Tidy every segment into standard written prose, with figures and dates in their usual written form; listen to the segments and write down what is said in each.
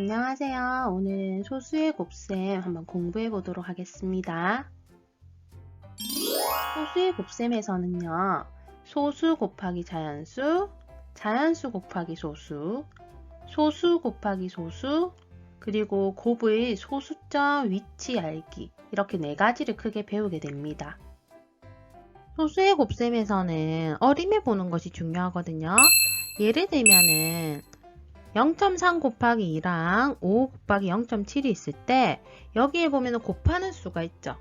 안녕하세요. 오늘은 소수의 곱셈 한번 공부해 보도록 하겠습니다. 소수의 곱셈에서는요, 소수 곱하기 자연수, 자연수 곱하기 소수, 소수 곱하기 소수, 그리고 곱의 소수점 위치 알기, 이렇게 네 가지를 크게 배우게 됩니다. 소수의 곱셈에서는 어림해 보는 것이 중요하거든요. 예를 들면은 0.3 곱하기 2랑 5 곱하기 0.7이 있을 때 여기에 보면 곱하는 수가 있죠.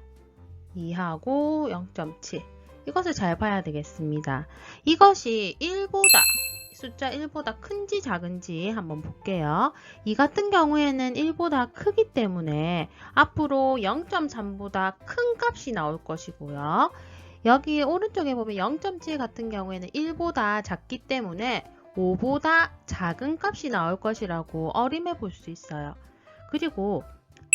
2하고 0.7 이것을 잘 봐야 되겠습니다. 이것이 1보다 숫자 1보다 큰지 작은지 한번 볼게요. 이 같은 경우에는 1보다 크기 때문에 앞으로 0.3보다 큰 값이 나올 것이고요. 여기 오른쪽에 보면 0.7 같은 경우에는 1보다 작기 때문에 5보다 작은 값이 나올 것이라고 어림해 볼 수 있어요. 그리고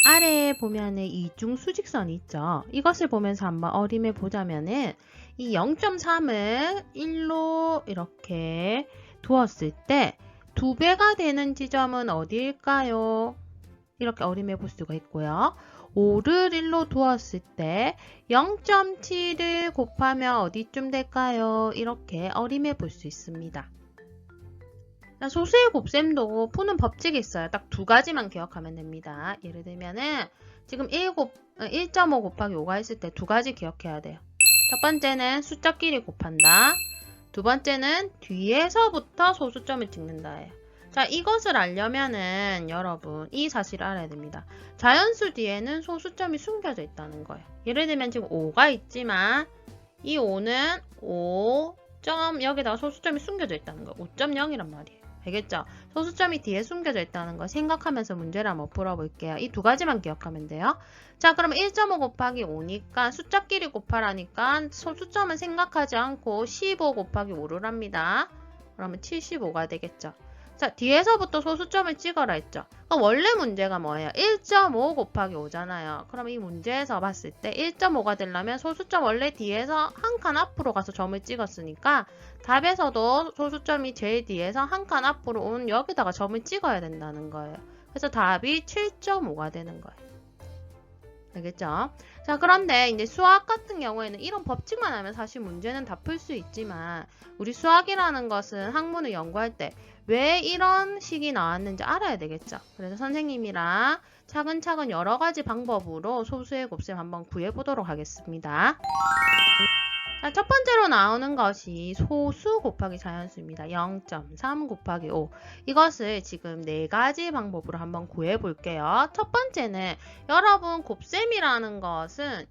아래에 보면은 이중 수직선이 있죠. 이것을 보면서 한번 어림해 보자면은 이 0.3을 1로 이렇게 두었을 때 2배가 되는 지점은 어디일까요? 이렇게 어림해 볼 수가 있고요. 5를 1로 두었을 때 0.7을 곱하면 어디쯤 될까요? 이렇게 어림해 볼 수 있습니다. 소수의 곱셈도 푸는 법칙이 있어요. 딱 두 가지만 기억하면 됩니다. 예를 들면은 지금 1.5 곱하기 5가 있을 때 두 가지 기억해야 돼요. 첫 번째는 숫자끼리 곱한다. 두 번째는 뒤에서부터 소수점을 찍는다예요. 자, 이것을 알려면은 여러분 이 사실을 알아야 됩니다. 자연수 뒤에는 소수점이 숨겨져 있다는 거예요. 예를 들면 지금 5가 있지만 이 5는 5. 여기다가 소수점이 숨겨져 있다는 거예요. 5.0이란 말이에요. 알겠죠? 소수점이 뒤에 숨겨져 있다는 거 생각하면서 문제를 한번 풀어볼게요. 이 두 가지만 기억하면 돼요. 자, 그러면 1.5 곱하기 5니까 숫자끼리 곱하라니까 소수점은 생각하지 않고 15 곱하기 5를 합니다. 그러면 75가 되겠죠. 자, 뒤에서부터 소수점을 찍어라 했죠. 그럼 원래 문제가 뭐예요? 1.5 곱하기 5잖아요. 그럼 이 문제에서 봤을 때 1.5가 되려면 소수점 원래 뒤에서 한 칸 앞으로 가서 점을 찍었으니까 답에서도 소수점이 제일 뒤에서 한 칸 앞으로 온 여기다가 점을 찍어야 된다는 거예요. 그래서 답이 7.5가 되는 거예요. 알겠죠? 자, 그런데 이제 수학 같은 경우에는 이런 법칙만 하면 사실 문제는 다 풀 수 있지만 우리 수학이라는 것은 학문을 연구할 때 왜 이런 식이 나왔는지 알아야 되겠죠? 그래서 선생님이랑 차근차근 여러 가지 방법으로 소수의 곱셈 한번 구해보도록 하겠습니다. 자, 첫 번째로 나오는 것이 소수 곱하기 자연수입니다. 0.3 곱하기 5. 이것을 지금 네 가지 방법으로 한번 구해 볼게요. 첫 번째는 여러분 곱셈이라는 것은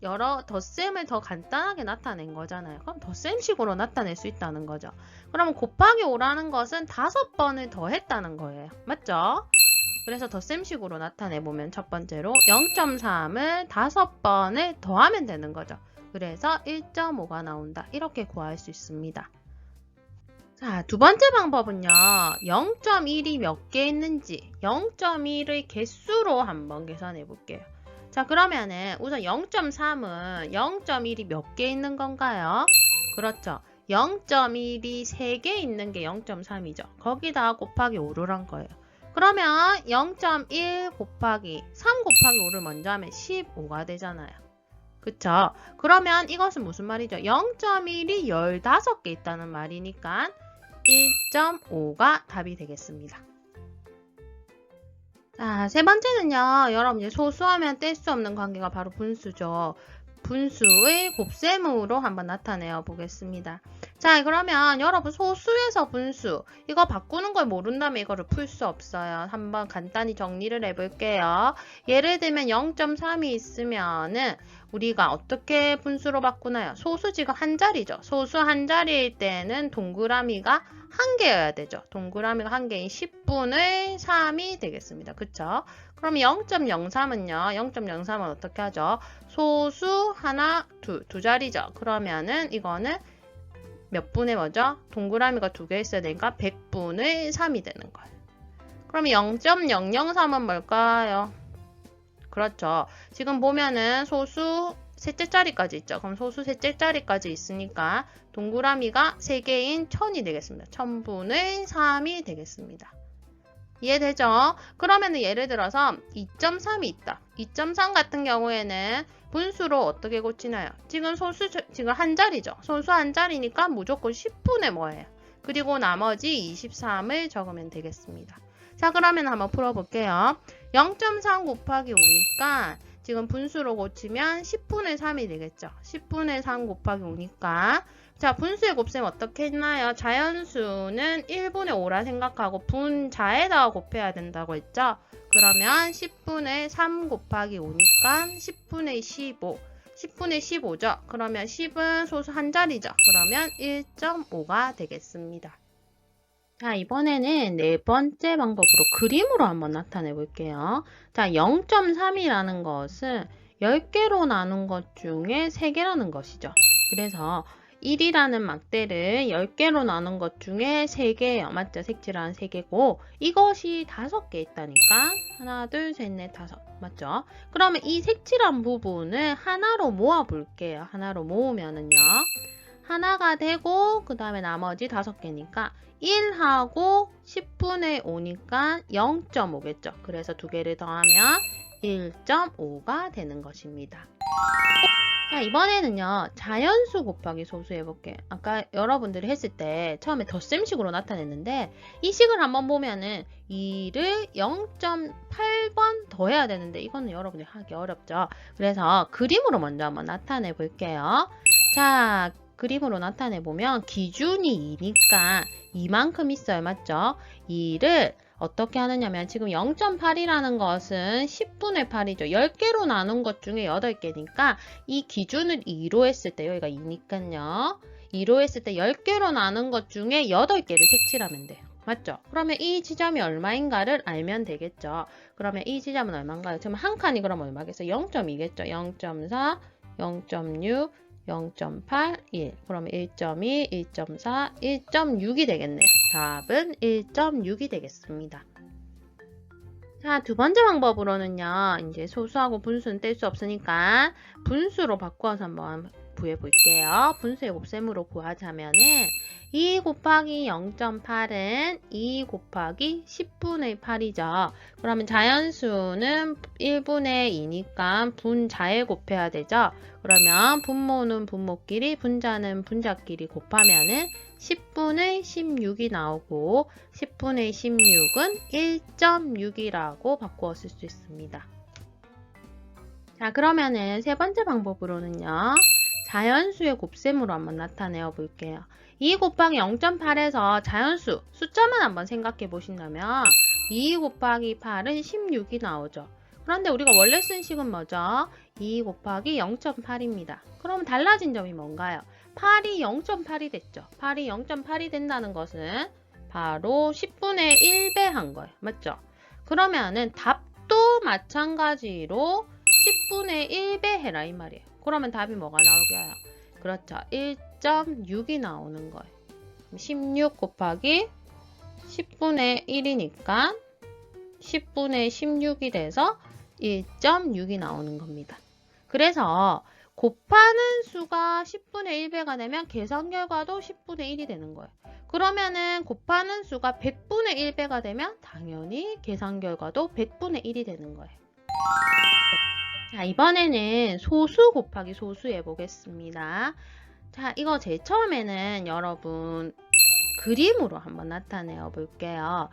덧셈을 더 간단하게 나타낸 거잖아요. 그럼 덧셈식으로 나타낼 수 있다는 거죠. 그러면 곱하기 5라는 것은 5번을 더했다는 거예요. 맞죠? 그래서 덧셈식으로 나타내보면 첫 번째로 0.3을 5번을 더하면 되는 거죠. 그래서 1.5가 나온다. 이렇게 구할 수 있습니다. 자, 두 번째 방법은요. 0.1이 몇 개 있는지 0.1의 개수로 한번 계산해 볼게요. 자, 그러면은 우선 0.3은 0.1이 몇 개 있는 건가요? 그렇죠. 0.1이 3개 있는 게 0.3이죠. 거기다 곱하기 5를 한 거예요. 그러면 0.1 곱하기 3 곱하기 5를 먼저 하면 15가 되잖아요. 그쵸? 그러면 이것은 무슨 말이죠? 0.1이 15개 있다는 말이니까 1.5가 답이 되겠습니다. 자, 세 번째는요. 여러분 이제 소수하면 뗄 수 없는 관계가 바로 분수죠. 분수의 곱셈으로 한번 나타내어 보겠습니다. 자, 그러면 여러분 소수에서 분수 이거 바꾸는 걸 모른다면 이거를 풀 수 없어요. 한번 간단히 정리를 해볼게요. 예를 들면 0.3이 있으면은 우리가 어떻게 분수로 바꾸나요? 소수 지금 한 자리죠. 소수 한 자리일 때는 동그라미가 한 개여야 되죠. 동그라미가 한 개인 10분의 3이 되겠습니다. 그쵸? 그럼 0.03은요. 0.03은 어떻게 하죠? 소수 하나, 두 자리죠. 그러면은 이거는 몇 분의 뭐죠? 동그라미가 두 개 있어야 되니까 100분의 3이 되는 거예요. 그럼 0.003은 뭘까요? 그렇죠. 지금 보면은 소수 셋째 자리까지 있죠. 그럼 소수 셋째 자리까지 있으니까 동그라미가 3개인 1000이 되겠습니다. 1000분의 3이 되겠습니다. 이해되죠? 그러면은 예를 들어서 2.3이 있다. 2.3 같은 경우에는 분수로 어떻게 고치나요? 지금 소수, 지금 한 자리죠. 소수 한 자리니까 무조건 10분의 뭐예요? 그리고 나머지 23을 적으면 되겠습니다. 자, 그러면 한번 풀어볼게요. 0.3 곱하기 5니까 지금 분수로 고치면 10분의 3이 되겠죠. 10분의 3 곱하기 5니까 자, 분수의 곱셈 어떻게 했나요? 자연수는 1분의 5라 생각하고 분자에다가 곱해야 된다고 했죠? 그러면 10분의 3 곱하기 5니까 10분의 15. 10분의 15죠? 그러면 10은 소수 한 자리죠? 그러면 1.5가 되겠습니다. 자, 이번에는 네 번째 방법으로 그림으로 한번 나타내 볼게요. 자, 0.3이라는 것은 10개로 나눈 것 중에 3개라는 것이죠. 그래서 1이라는 막대를 10개로 나눈 것 중에 3개예요. 맞죠? 색칠한 3개고 이것이 5개 있다니까 하나, 둘, 셋, 넷, 다섯. 맞죠? 그러면 이 색칠한 부분을 하나로 모아 볼게요. 하나로 모으면은요. 하나가 되고 그 다음에 나머지 5개니까 1하고 10분의 5니까 0.5겠죠. 그래서 두 개를 더하면 1.5가 되는 것입니다. 자, 이번에는요. 자연수 곱하기 소수 해볼게요. 아까 여러분들이 했을 때 처음에 덧셈식으로 나타냈는데 이 식을 한번 보면은 2를 0.8번 더해야 되는데 이거는 여러분이 하기 어렵죠. 그래서 그림으로 먼저 한번 나타내 볼게요. 자, 그림으로 나타내 보면 기준이 2니까 이만큼 있어요. 맞죠? 2를 어떻게 하느냐면 지금 0.8이라는 것은 10분의 8이죠. 10개로 나눈 것 중에 8개니까 이 기준을 2로 했을 때 여기가 2니까요. 2로 했을 때 10개로 나눈 것 중에 8개를 색칠하면 돼요. 맞죠? 그러면 이 지점이 얼마인가를 알면 되겠죠. 그러면 이 지점은 얼마인가요? 지금 한 칸이 그럼 얼마겠어요? 0.2겠죠. 0.4, 0.6, 0.8, 1. 그러면 1.2, 1.4, 1.6이 되겠네요. 답은 1.6이 되겠습니다. 자, 두 번째 방법으로는요. 이제 소수하고 분수는 뗄 수 없으니까 분수로 바꿔서 한번 구해 볼게요. 분수의 곱셈으로 구하자면은 2 곱하기 0.8은 2 곱하기 10분의 8이죠. 그러면 자연수는 1분의 2니까 분자에 곱해야 되죠. 그러면 분모는 분모끼리, 분자는 분자끼리 곱하면은 10분의 16이 나오고 10분의 16은 1.6이라고 바꾸어 쓸 수 있습니다. 자, 그러면은 세 번째 방법으로는요. 자연수의 곱셈으로 한번 나타내어 볼게요. 2 곱하기 0.8에서 자연수, 숫자만 한번 생각해 보신다면 2 곱하기 8은 16이 나오죠. 그런데 우리가 원래 쓴 식은 뭐죠? 2 곱하기 0.8입니다. 그럼 달라진 점이 뭔가요? 8이 0.8이 됐죠. 8이 0.8이 된다는 것은 바로 10분의 1배 한 거예요. 맞죠? 그러면은 답도 마찬가지로 10분의 1배 해라 이 말이에요. 그러면 답이 뭐가 나오게요? 그렇죠. 1.6이 나오는 거예요. 16 곱하기 10분의 1이니까 10분의 16이 돼서 1.6이 나오는 겁니다. 그래서 곱하는 수가 10분의 1배가 되면 계산 결과도 10분의 1이 되는 거예요. 그러면은 곱하는 수가 100분의 1배가 되면 당연히 계산 결과도 100분의 1이 되는 거예요. 자, 이번에는 소수 곱하기 소수 해보겠습니다. 자, 이거 제일 처음에는 여러분 그림으로 한번 나타내어 볼게요.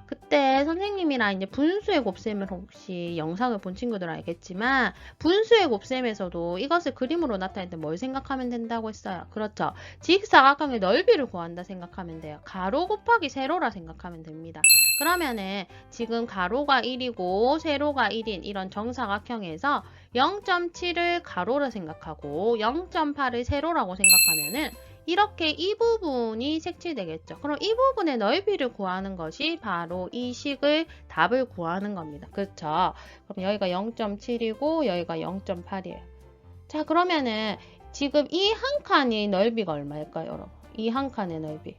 그때 선생님이랑 이제 분수의 곱셈을 혹시 영상을 본 친구들은 알겠지만 분수의 곱셈에서도 이것을 그림으로 나타낼 때 뭘 생각하면 된다고 했어요. 그렇죠. 직사각형의 넓이를 구한다 생각하면 돼요. 가로 곱하기 세로라 생각하면 됩니다. 그러면은 지금 가로가 1이고 세로가 1인 이런 정사각형에서 0.7을 가로로 생각하고 0.8을 세로라고 생각하면은 이렇게 이 부분이 색칠되겠죠. 그럼 이 부분의 넓이를 구하는 것이 바로 이 식의 답을 구하는 겁니다. 그렇죠? 그럼 여기가 0.7이고 여기가 0.8이에요. 자, 그러면은 지금 이 한 칸의 넓이가 얼마일까요, 여러분? 이 한 칸의 넓이.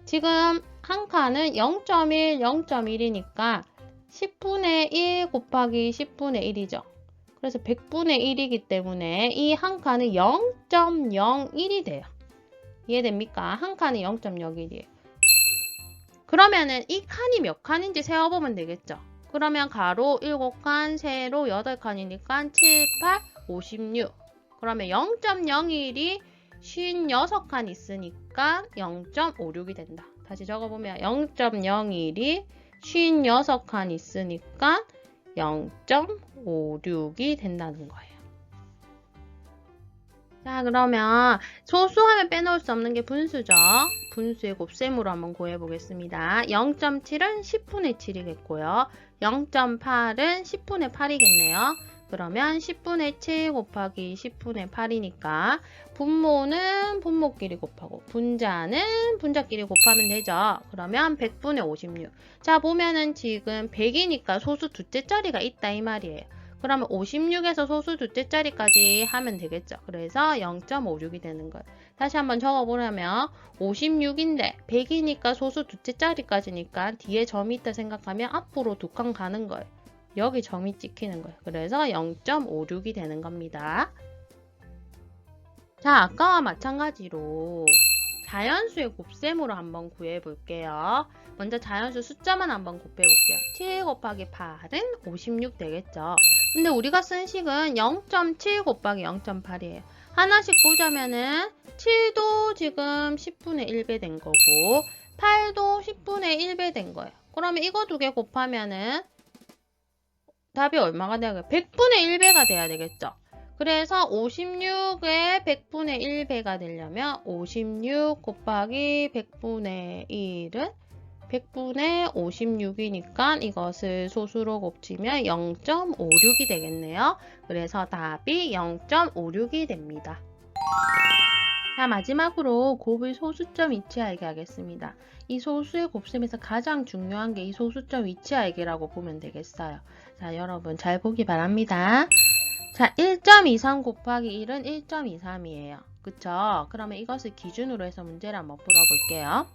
지금 한 칸은 0.1, 0.1이니까 10분의 1 곱하기 10분의 1이죠. 그래서 100분의 1이기 때문에 이 한 칸은 0.01이 돼요. 이해됩니까? 한 칸이 0.01이에요. 그러면은 이 칸이 몇 칸인지 세어보면 되겠죠. 그러면 가로 7칸, 세로 8칸이니까 7, 8, 56. 그러면 0.01이 56칸 있으니까 0.56이 된다. 다시 적어보면 0.01이 56칸 있으니까 0.56이 된다는 거예요. 자, 그러면 소수하면 빼놓을 수 없는 게 분수죠. 분수의 곱셈으로 한번 구해보겠습니다. 0.7은 10분의 7이겠고요. 0.8은 10분의 8이겠네요. 그러면 10분의 7 곱하기 10분의 8이니까 분모는 분모끼리 곱하고 분자는 분자끼리 곱하면 되죠. 그러면 100분의 56. 자, 보면은 지금 100이니까 소수 두째 자리가 있다 이 말이에요. 그러면 56에서 소수 두째 자리까지 하면 되겠죠. 그래서 0.56이 되는 거예요. 다시 한번 적어보려면 56인데 100이니까 소수 두째 자리까지니까 뒤에 점이 있다 생각하면 앞으로 두 칸 가는 거예요. 여기 점이 찍히는 거예요. 그래서 0.56이 되는 겁니다. 자, 아까와 마찬가지로 자연수의 곱셈으로 한번 구해볼게요. 먼저 자연수 숫자만 한번 곱해볼게요. 7 곱하기 8은 56 되겠죠. 근데 우리가 쓴 식은 0.7 곱하기 0.8이에요. 하나씩 보자면은 7도 지금 10분의 1배 된 거고 8도 10분의 1배 된 거예요. 그러면 이거 두 개 곱하면은 답이 얼마가 돼야 돼요? 100분의 1배가 돼야 되겠죠. 그래서 56의 100분의 1배가 되려면 56 곱하기 100분의 1은 100분의 56이니까 이것을 소수로 곱치면 0.56이 되겠네요. 그래서 답이 0.56이 됩니다. 자, 마지막으로 곱의 소수점 위치 알기 하겠습니다. 이 소수의 곱셈에서 가장 중요한 게 이 소수점 위치 알기라고 보면 되겠어요. 자, 여러분 잘 보기 바랍니다. 자, 1.23 곱하기 1은 1.23이에요. 그쵸? 그러면 이것을 기준으로 해서 문제를 한번 풀어볼게요.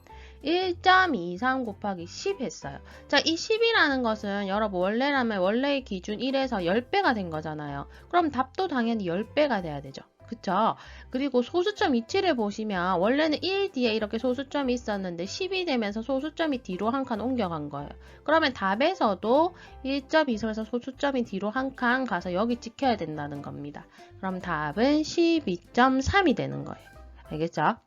1.23 곱하기 10 했어요. 자, 이 10이라는 것은 여러분 원래라면 원래의 기준 1에서 10배가 된 거잖아요. 그럼 답도 당연히 10배가 돼야 되죠. 그쵸? 그리고 소수점 위치를 보시면 원래는 1 뒤에 이렇게 소수점이 있었는데 10이 되면서 소수점이 뒤로 한 칸 옮겨간 거예요. 그러면 답에서도 1.23에서 소수점이 뒤로 한 칸 가서 여기 찍혀야 된다는 겁니다. 그럼 답은 12.3이 되는 거예요. 알겠죠?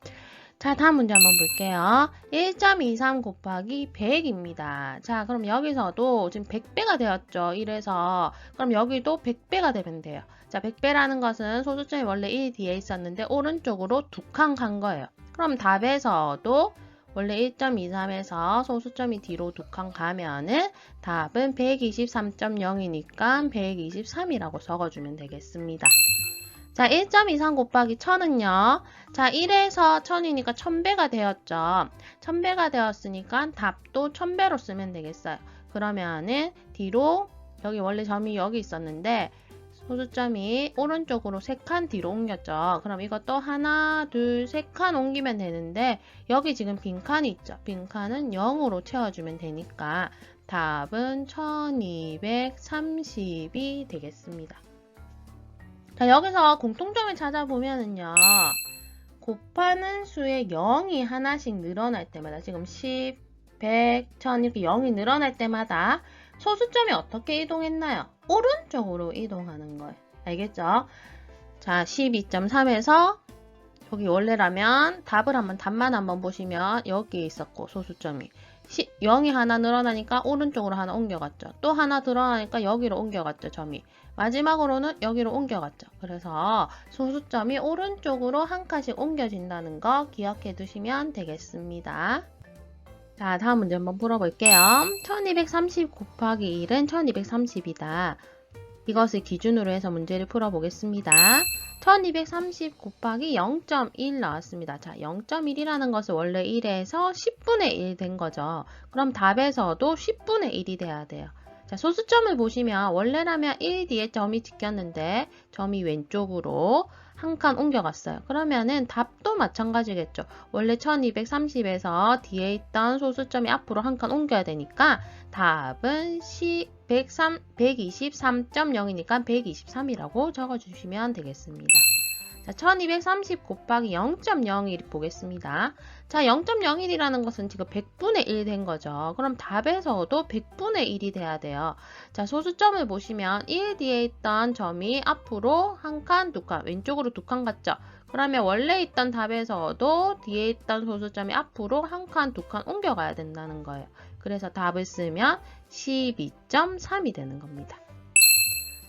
자, 다음 문제 한번 볼게요. 1.23 곱하기 100입니다. 자, 그럼 여기서도 지금 100배가 되었죠. 1에서. 그럼 여기도 100배가 되면 돼요. 자, 100배라는 것은 소수점이 원래 1 뒤에 있었는데 오른쪽으로 두 칸 간 거예요. 그럼 답에서도 원래 1.23에서 소수점이 뒤로 두 칸 가면은 답은 123.0이니까 123이라고 적어주면 되겠습니다. 자, 1.23 곱하기 1000은요. 자, 1에서 1000이니까 1000배가 되었죠. 1000배가 되었으니까 답도 1000배로 쓰면 되겠어요. 그러면은 뒤로 여기 원래 점이 여기 있었는데 소수점이 오른쪽으로 3칸 뒤로 옮겼죠. 그럼 이것도 하나, 둘, 3칸 옮기면 되는데 여기 지금 빈칸이 있죠. 빈칸은 0으로 채워주면 되니까 답은 1230이 되겠습니다. 자, 여기서 공통점을 찾아보면은요. 곱하는 수에 0이 하나씩 늘어날 때마다 지금 10, 100, 1000 이렇게 0이 늘어날 때마다 소수점이 어떻게 이동했나요? 오른쪽으로 이동하는 거예요. 알겠죠? 자, 12.3에서 여기 원래라면 답만 한번 보시면 여기에 있었고 소수점이 0이 하나 늘어나니까 오른쪽으로 하나 옮겨갔죠. 또 하나 늘어나니까 여기로 옮겨갔죠. 점이. 마지막으로는 여기로 옮겨갔죠. 그래서 소수점이 오른쪽으로 한 칸씩 옮겨진다는 거 기억해 두시면 되겠습니다. 자, 다음 문제 한번 풀어볼게요. 1230 곱하기 1은 1230이다. 이것을 기준으로 해서 문제를 풀어보겠습니다. 1230 곱하기 0.1 나왔습니다. 자, 0.1이라는 것은 원래 1에서 10분의 1 된 거죠. 그럼 답에서도 10분의 1이 돼야 돼요. 자, 소수점을 보시면 원래라면 1 뒤에 점이 찍혔는데 점이 왼쪽으로 한 칸 옮겨갔어요. 그러면은 답도 마찬가지겠죠. 원래 1230에서 뒤에 있던 소수점이 앞으로 한 칸 옮겨야 되니까 답은 123.0이니까 123이라고 적어주시면 되겠습니다. 자, 1230 곱하기 0.01 보겠습니다. 자, 0.01이라는 것은 지금 100분의 1 된 거죠. 그럼 답에서도 100분의 1이 돼야 돼요. 자, 소수점을 보시면 1 뒤에 있던 점이 앞으로 한 칸, 두 칸, 왼쪽으로 두 칸 갔죠. 그러면 원래 있던 답에서도 뒤에 있던 소수점이 앞으로 한 칸, 두 칸 옮겨가야 된다는 거예요. 그래서 답을 쓰면 12.3이 되는 겁니다.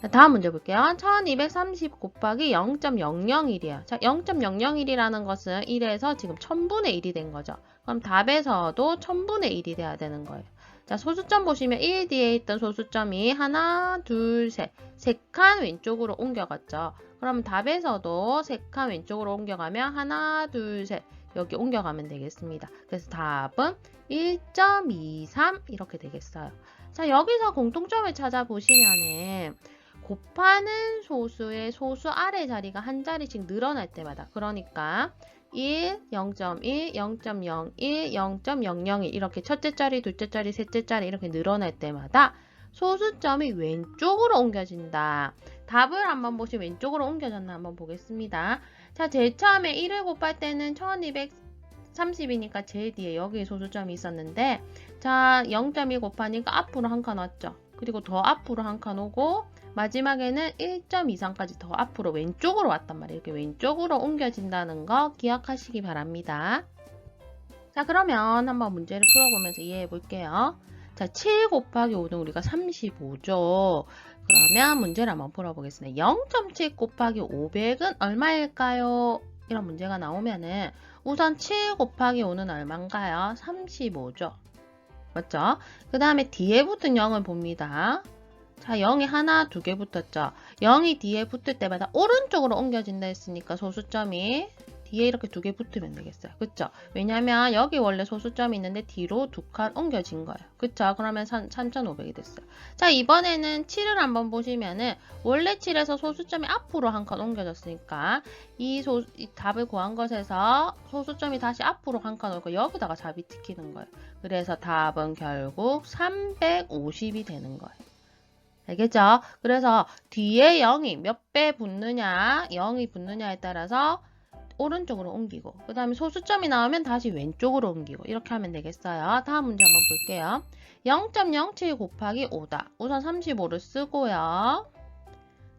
자, 다음 문제 볼게요. 1230 곱하기 0.001이에요. 자, 0.001이라는 것은 1에서 지금 1000분의 1이 된 거죠. 그럼 답에서도 1000분의 1이 돼야 되는 거예요. 자, 소수점 보시면 1 뒤에 있던 소수점이 하나, 둘, 셋. 3칸 왼쪽으로 옮겨갔죠. 그럼 답에서도 3칸 왼쪽으로 옮겨가면 하나, 둘, 셋. 여기 옮겨가면 되겠습니다. 그래서 답은 1.23 이렇게 되겠어요. 자, 여기서 공통점을 찾아보시면은 곱하는 소수의 소수 아래 자리가 한 자리씩 늘어날 때마다, 그러니까 1, 0.1, 0.01, 0.001 이렇게 첫째 자리, 둘째 자리, 셋째 자리 이렇게 늘어날 때마다 소수점이 왼쪽으로 옮겨진다. 답을 한번 보시면 왼쪽으로 옮겨졌나 한번 보겠습니다. 자, 제일 처음에 1을 곱할 때는 1230이니까 제일 뒤에 여기 소수점이 있었는데, 자, 0.1 곱하니까 앞으로 한 칸 왔죠. 그리고 더 앞으로 한 칸 오고 마지막에는 1.23까지 더 앞으로 왼쪽으로 왔단 말이에요. 이렇게 왼쪽으로 옮겨진다는 거 기억하시기 바랍니다. 자, 그러면 한번 문제를 풀어보면서 이해해 볼게요. 자, 7 곱하기 5는 우리가 35죠. 그러면 문제를 한번 풀어보겠습니다. 0.7 곱하기 500은 얼마일까요? 이런 문제가 나오면은 우선 7 곱하기 5는 얼마인가요? 35죠. 맞죠? 그 다음에 뒤에 붙은 0을 봅니다. 자, 0이 하나, 두 개 붙었죠. 0이 뒤에 붙을 때마다 오른쪽으로 옮겨진다 했으니까 소수점이 뒤에 이렇게 두 개 붙으면 되겠어요. 그쵸? 왜냐면 여기 원래 소수점이 있는데 뒤로 두 칸 옮겨진 거예요. 그쵸? 그러면 3500이 됐어요. 자, 이번에는 7을 한번 보시면은 원래 7에서 소수점이 앞으로 한 칸 옮겨졌으니까 이 답을 구한 것에서 소수점이 다시 앞으로 한 칸 오고 여기다가 잡이 찍히는 거예요. 그래서 답은 결국 350이 되는 거예요. 알겠죠? 그래서 뒤에 0이 몇 배 붙느냐, 0이 붙느냐에 따라서 오른쪽으로 옮기고, 그 다음에 소수점이 나오면 다시 왼쪽으로 옮기고, 이렇게 하면 되겠어요. 다음 문제 한번 볼게요. 0.07 곱하기 5다. 우선 35를 쓰고요.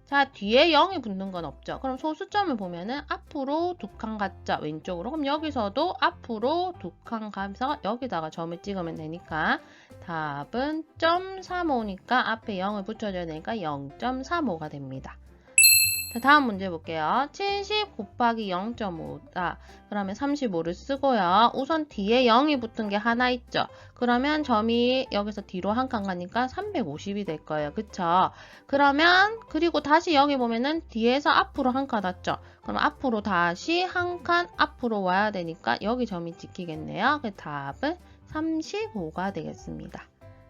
자, 뒤에 0이 붙는 건 없죠. 그럼 소수점을 보면은 앞으로 두 칸 갔죠. 왼쪽으로. 그럼 여기서도 앞으로 두 칸 가면서 여기다가 점을 찍으면 되니까 답은 0.35니까 앞에 0을 붙여줘야 되니까 0.35가 됩니다. 자, 다음 문제 볼게요. 70 곱하기 0.5다. 그러면 35를 쓰고요. 우선 뒤에 0이 붙은 게 하나 있죠. 그러면 점이 여기서 뒤로 한 칸 가니까 350이 될 거예요. 그쵸? 그러면 그리고 다시 여기 보면은 뒤에서 앞으로 한 칸 왔죠. 그럼 앞으로 다시 한 칸 앞으로 와야 되니까 여기 점이 찍히겠네요. 그 답은 35가 되겠습니다.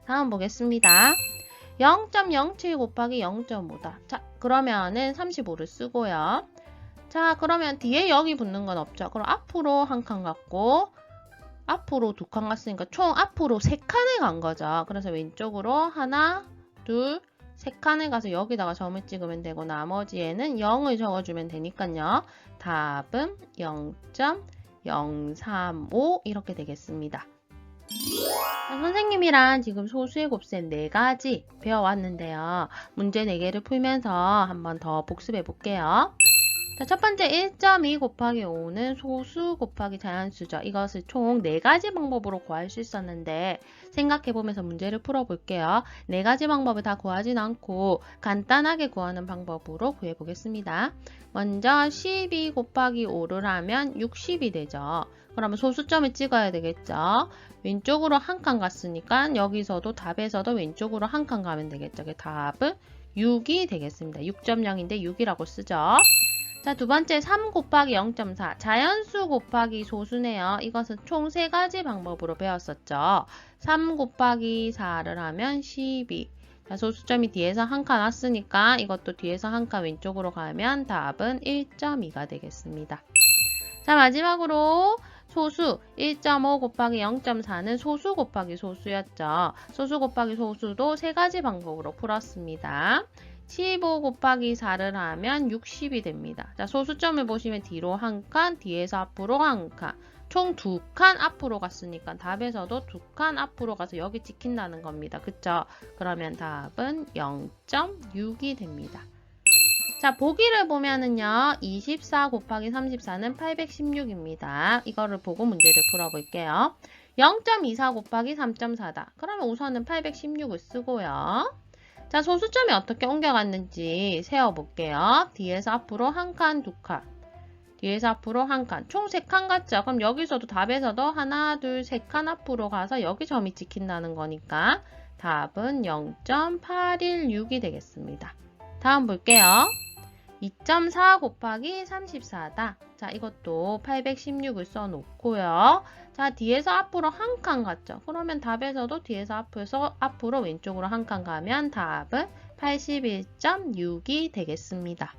다음 보겠습니다. 0.07 곱하기 0.5다. 자, 그러면은 35를 쓰고요. 자, 그러면 뒤에 0이 붙는 건 없죠. 그럼 앞으로 한 칸 갔고, 앞으로 두 칸 갔으니까 총 앞으로 세 칸을 간 거죠. 그래서 왼쪽으로 하나, 둘, 세 칸을 가서 여기다가 점을 찍으면 되고, 나머지에는 0을 적어주면 되니까요. 답은 0.035 이렇게 되겠습니다. 선생님이랑 지금 소수의 곱셈 4가지 배워왔는데요. 문제 4개를 풀면서 한번 더 복습해 볼게요. 자, 첫 번째 1.2 곱하기 5는 소수 곱하기 자연수죠. 이것을 총 4가지 방법으로 구할 수 있었는데 생각해보면서 문제를 풀어볼게요. 4가지 방법을 다 구하진 않고 간단하게 구하는 방법으로 구해보겠습니다. 먼저 12 곱하기 5를 하면 60이 되죠. 그러면 소수점을 찍어야 되겠죠. 왼쪽으로 한 칸 갔으니까 여기서도 답에서도 왼쪽으로 한 칸 가면 되겠죠. 그 답은 6이 되겠습니다. 6.0인데 6이라고 쓰죠. 자, 두 번째 3 곱하기 0.4 자연수 곱하기 소수네요. 이것은 총 3가지 방법으로 배웠었죠. 3 곱하기 4를 하면 12. 자, 소수점이 뒤에서 한 칸 왔으니까 이것도 뒤에서 한 칸 왼쪽으로 가면 답은 1.2가 되겠습니다. 자, 마지막으로 소수 1.5 곱하기 0.4는 소수 곱하기 소수였죠. 소수 곱하기 소수도 3가지 방법으로 풀었습니다. 15 곱하기 4를 하면 60이 됩니다. 자, 소수점을 보시면 뒤로 한 칸, 뒤에서 앞으로 한 칸. 총 2칸 앞으로 갔으니까 답에서도 2칸 앞으로 가서 여기 찍힌다는 겁니다. 그쵸? 그러면 답은 0.6이 됩니다. 자, 보기를 보면은요. 24 곱하기 34는 816입니다. 이거를 보고 문제를 풀어볼게요. 0.24 곱하기 3.4다. 그러면 우선은 816을 쓰고요. 자, 소수점이 어떻게 옮겨갔는지 세어볼게요. 뒤에서 앞으로 한 칸, 두 칸. 뒤에서 앞으로 한 칸. 총 3칸 같죠? 그럼 여기서도 답에서도 하나, 둘, 3칸 앞으로 가서 여기 점이 찍힌다는 거니까 답은 0.816이 되겠습니다. 다음 볼게요. 2.4 곱하기 34다. 자, 이것도 816을 써놓고요. 자, 뒤에서 앞으로 한 칸 갔죠? 그러면 답에서도 뒤에서 앞으로 왼쪽으로 한 칸 가면 답은 81.6이 되겠습니다.